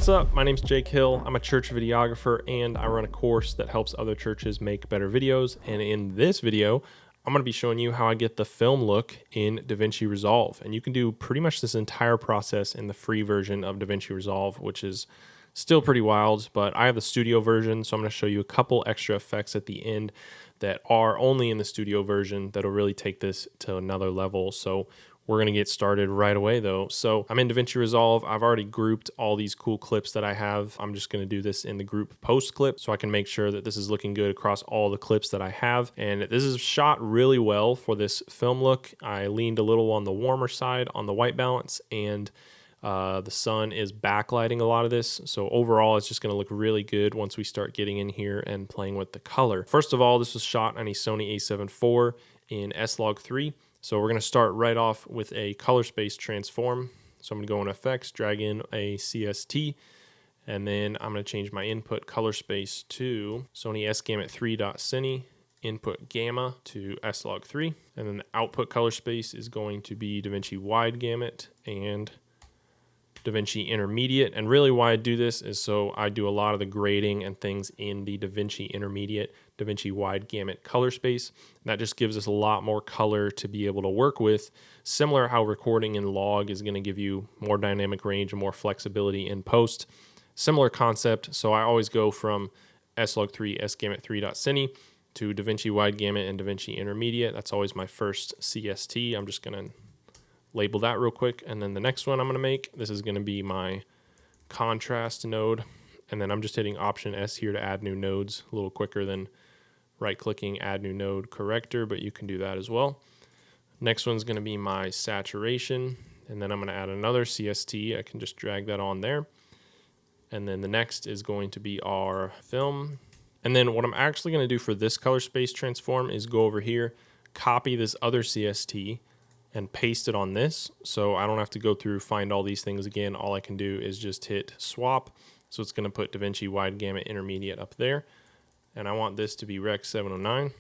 What's up? My name's Jake Hill. I'm a church videographer and I run a course that helps other churches make better videos. And in this video, I'm going to be showing you how I get the film look in DaVinci Resolve. And you can do pretty much this entire process in the free version of DaVinci Resolve, which is still pretty wild, but I have the studio version, so I'm going to show you a couple extra effects at the end that are only in the studio version that'll really take this to another level. So we're going to get started right away though. So I'm in DaVinci Resolve. I've already grouped all these cool clips that I have. I'm just going to do this in the group post clip so I can make sure that this is looking good across all the clips that I have. And this is shot really well for this film look. I leaned a little on the warmer side on the white balance, and the sun is backlighting a lot of this. So overall, it's just going to look really good once we start getting in here and playing with the color. First of all, this was shot on a Sony a7 IV in S-Log3. So we're going to start right off with a color space transform. So I'm going to go in Effects, drag in a CST, and then I'm going to change my input color space to Sony S-Gamut3.Cine, input gamma to S-Log3, and then the output color space is going to be DaVinci Wide Gamut and DaVinci Intermediate. And really why I do this is so I do a lot of the grading and things in the DaVinci Intermediate, DaVinci Wide Gamut color space. And that just gives us a lot more color to be able to work with. Similar how recording in log is going to give you more dynamic range and more flexibility in post. Similar concept. So I always go from S-Log3, S-Gamut3.Cine to DaVinci Wide Gamut and DaVinci Intermediate. That's always my first CST. I'm just going to label that real quick, and then the next one I'm going to make, this is going to be my contrast node, and then I'm just hitting Option S here to add new nodes, a little quicker than right-clicking Add New Node Corrector, but you can do that as well. Next one's going to be my saturation, and then I'm going to add another CST. I can just drag that on there, and then the next is going to be our film. And then what I'm actually going to do for this color space transform is go over here, copy this other CST, and paste it on this, so I don't have to go through find all these things again. All I can do is just hit swap, so it's going to put DaVinci Wide Gamut Intermediate up there, and I want this to be Rec 709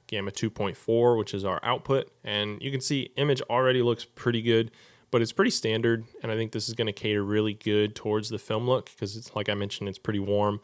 Gamma 2.4, which is our output. And you can see image already looks pretty good, but it's pretty standard, and I think this is going to cater really good towards the film look because it's, like I mentioned, it's pretty warm.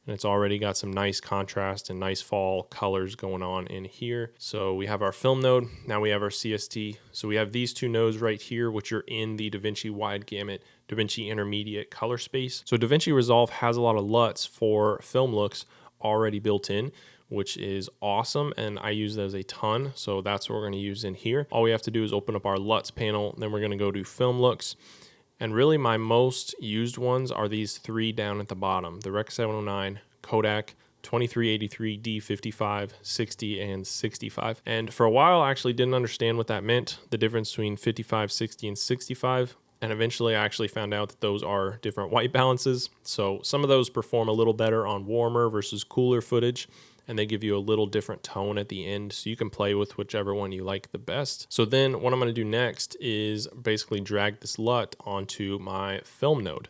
And it's already got some nice contrast and nice fall colors going on in here. So we have our film node. Now we have our CST. So we have these two nodes right here, which are in the DaVinci Wide Gamut, DaVinci Intermediate color space. So DaVinci Resolve has a lot of LUTs for film looks already built in, which is awesome. And I use those a ton. So that's what we're going to use in here. All we have to do is open up our LUTs panel. Then we're going to go to film looks. And really my most used ones are these three down at the bottom, the Rec 709, Kodak, 2383, D55, 60, and 65. And for a while I actually didn't understand what that meant, the difference between 55, 60, and 65. And eventually I actually found out that those are different white balances. So some of those perform a little better on warmer versus cooler footage, and they give you a little different tone at the end, so you can play with whichever one you like the best. So then what I'm going to do next is basically drag this LUT onto my film node.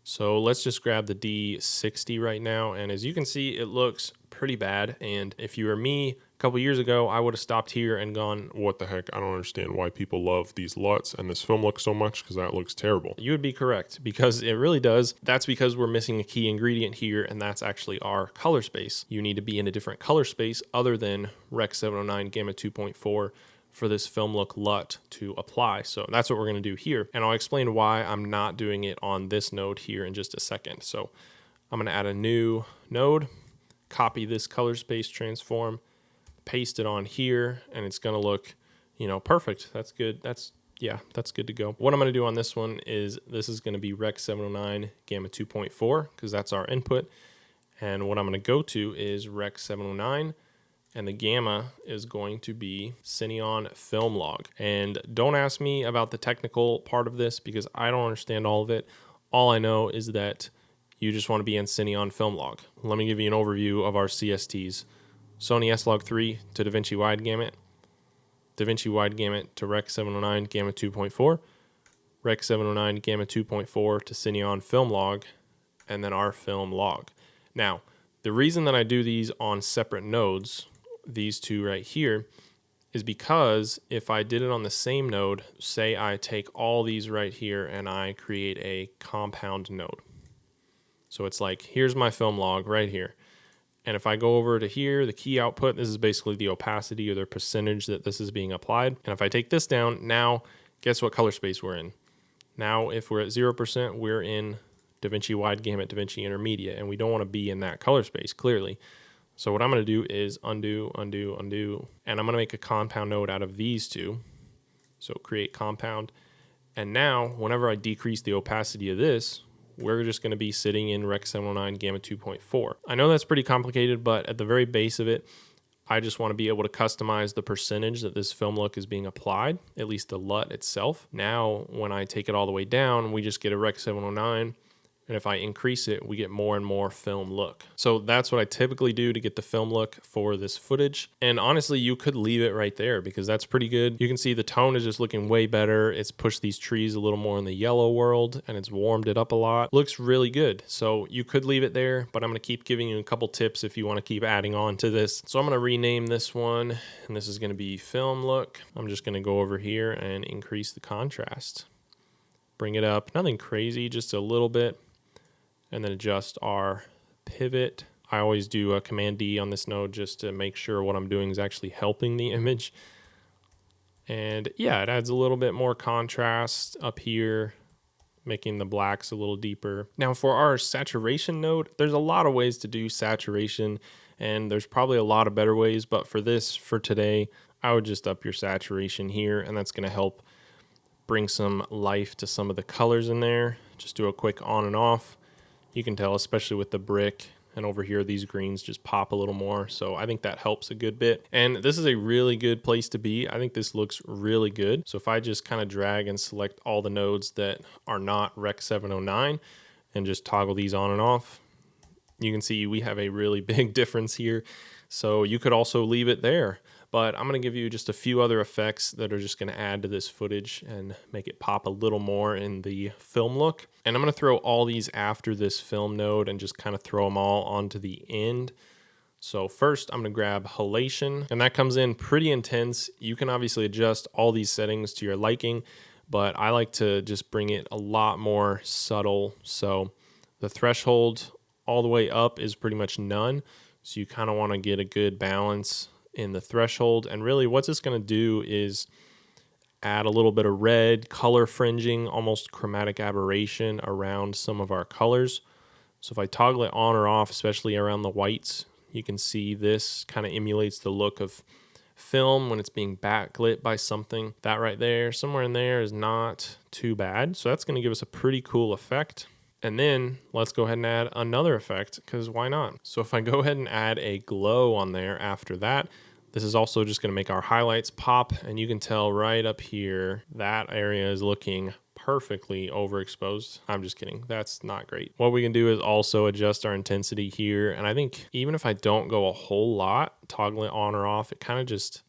So let's just grab the D60 right now, and as you can see, it looks pretty bad. And if you were me a couple years ago, I would have stopped here and gone, what the heck, I don't understand why people love these LUTs and this film look so much, because that looks terrible. You would be correct, because it really does. That's because we're missing a key ingredient here, and that's actually our color space. You need to be in a different color space other than Rec 709 Gamma 2.4 for this film look LUT to apply. So that's what we're going to do here. And I'll explain why I'm not doing it on this node here in just a second. So I'm going to add a new node, copy this color space transform, paste it on here, and it's going to look, perfect. That's good. That's good to go. What I'm going to do on this one is this is going to be Rec 709 Gamma 2.4 because that's our input. And what I'm going to go to is Rec 709. And the gamma is going to be Cineon Film Log. And don't ask me about the technical part of this because I don't understand all of it. All I know is that you just want to be in Cineon Film Log. Let me give you an overview of our CSTs. Sony S-Log3 to DaVinci Wide Gamut, DaVinci Wide Gamut to Rec 709 Gamma 2.4, Rec 709 Gamma 2.4 to Cineon Film Log, and then our film log. Now, the reason that I do these on separate nodes, these two right here, is because if I did it on the same node, say I take all these right here and I create a compound node. So it's like, here's my film log right here. And if I go over to here, the key output, this is basically the opacity or the percentage that this is being applied. And if I take this down, now guess what color space we're in? Now, if we're at 0%, we're in DaVinci Wide Gamut, DaVinci Intermediate, and we don't want to be in that color space, clearly. So what I'm going to do is undo, undo, undo, and I'm going to make a compound node out of these two. So create compound. And now, whenever I decrease the opacity of this, we're just going to be sitting in Rec 709 Gamma 2.4. I know that's pretty complicated, but at the very base of it, I just want to be able to customize the percentage that this film look is being applied, at least the LUT itself. Now, when I take it all the way down, we just get a Rec 709. And if I increase it, we get more and more film look. So that's what I typically do to get the film look for this footage. And honestly, you could leave it right there because that's pretty good. You can see the tone is just looking way better. It's pushed these trees a little more in the yellow world and it's warmed it up a lot. Looks really good. So you could leave it there, but I'm gonna keep giving you a couple tips if you wanna keep adding on to this. So I'm gonna rename this one, and this is gonna be film look. I'm just gonna go over here and increase the contrast. Bring it up, nothing crazy, just a little bit. And then adjust our pivot. I always do a Command D on this node just to make sure what I'm doing is actually helping the image. And yeah, it adds a little bit more contrast up here, making the blacks a little deeper. Now for our saturation node, there's a lot of ways to do saturation, and there's probably a lot of better ways, but for this, for today, I would just up your saturation here, and that's gonna help bring some life to some of the colors in there. Just do a quick on and off. You can tell, especially with the brick, and over here, these greens just pop a little more. So I think that helps a good bit. And this is a really good place to be. I think this looks really good. So if I just kind of drag and select all the nodes that are not Rec 709 and just toggle these on and off, you can see we have a really big difference here. So you could also leave it there. But I'm going to give you just a few other effects that are just going to add to this footage and make it pop a little more in the film look. And I'm going to throw all these after this film node and just kind of throw them all onto the end. So first I'm going to grab Halation, and that comes in pretty intense. You can obviously adjust all these settings to your liking, but I like to just bring it a lot more subtle. So the threshold all the way up is pretty much none. So you kind of want to get a good balance in the threshold, and really what it's going to do is add a little bit of red color fringing, almost chromatic aberration around some of our colors. So if I toggle it on or off, especially around the whites, you can see this kind of emulates the look of film when it's being backlit by something. That right there, somewhere in there, is not too bad. So that's going to give us a pretty cool effect. And then let's go ahead and add another effect, because why not? So if I go ahead and add a glow on there after that, this is also just going to make our highlights pop, and you can tell right up here that area is looking perfectly overexposed. I'm just kidding. That's not great. What we can do is also adjust our intensity here, and I think even if I don't go a whole lot, toggle it on or off, it kind of just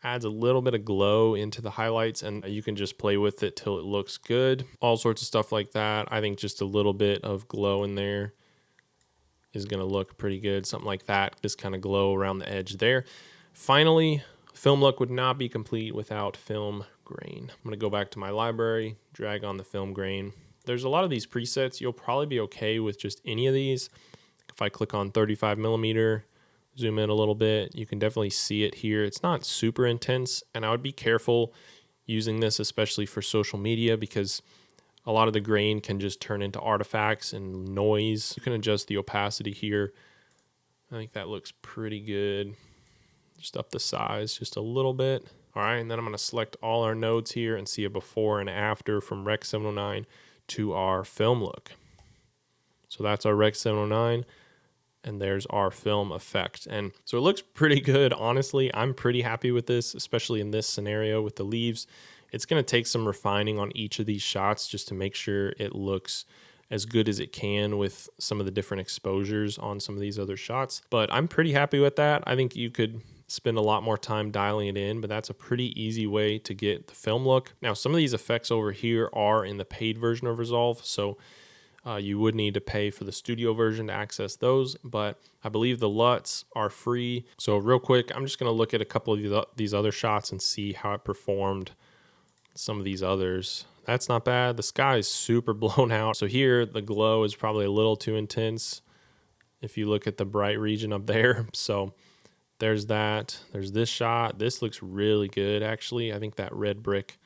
adds a little bit of glow into the highlights, and you can just play with it till it looks good. All sorts of stuff like that. I think just a little bit of glow in there is going to look pretty good. Something like that, just kind of glow around the edge there. Finally, film look would not be complete without film grain. I'm going to go back to my library, drag on the film grain. There's a lot of these presets. You'll probably be okay with just any of these. If I click on 35 millimeter, zoom in a little bit, you can definitely see it here. It's not super intense, and I would be careful using this, especially for social media, because a lot of the grain can just turn into artifacts and noise. You can adjust the opacity here. I think that looks pretty good. Just up the size just a little bit. All right, and then I'm going to select all our nodes here and see a before and after from Rec 709 to our film look. So that's our Rec 709, and there's our film effect. And so it looks pretty good, honestly. I'm pretty happy with this, especially in this scenario with the leaves. It's going to take some refining on each of these shots just to make sure it looks as good as it can with some of the different exposures on some of these other shots. But I'm pretty happy with that. I think you could spend a lot more time dialing it in, but that's a pretty easy way to get the film look. Now, some of these effects over here are in the paid version of Resolve, so you would need to pay for the studio version to access those, but I believe the LUTs are free. So real quick, I'm just going to look at a couple of these other shots and see how it performed some of these others That's not bad. The sky is super blown out. So here the glow is probably a little too intense if you look at the bright region up there. So there's that. There's this shot. This looks really good, actually. I think that red brick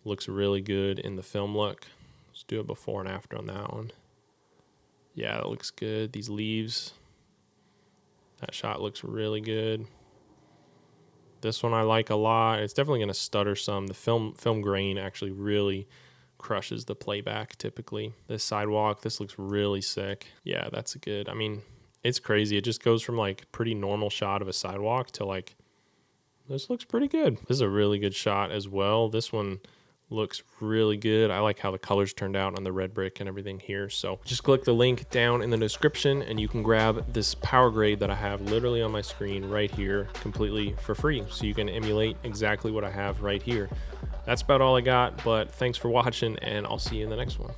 looks really good in the film look. Let's do a before and after on that one. Yeah, that looks good. These leaves, that shot looks really good. This one I like a lot. It's definitely going to stutter some. The film grain actually really crushes the playback typically. This sidewalk, this looks really sick. Yeah, that's good. I mean, it's crazy. It just goes from like pretty normal shot of a sidewalk to like, this looks pretty good. This is a really good shot as well. This one looks really good. I like how the colors turned out on the red brick and everything here. So just click the link down in the description and you can grab this PowerGrade that I have literally on my screen right here completely for free. So you can emulate exactly what I have right here. That's about all I got, but thanks for watching and I'll see you in the next one.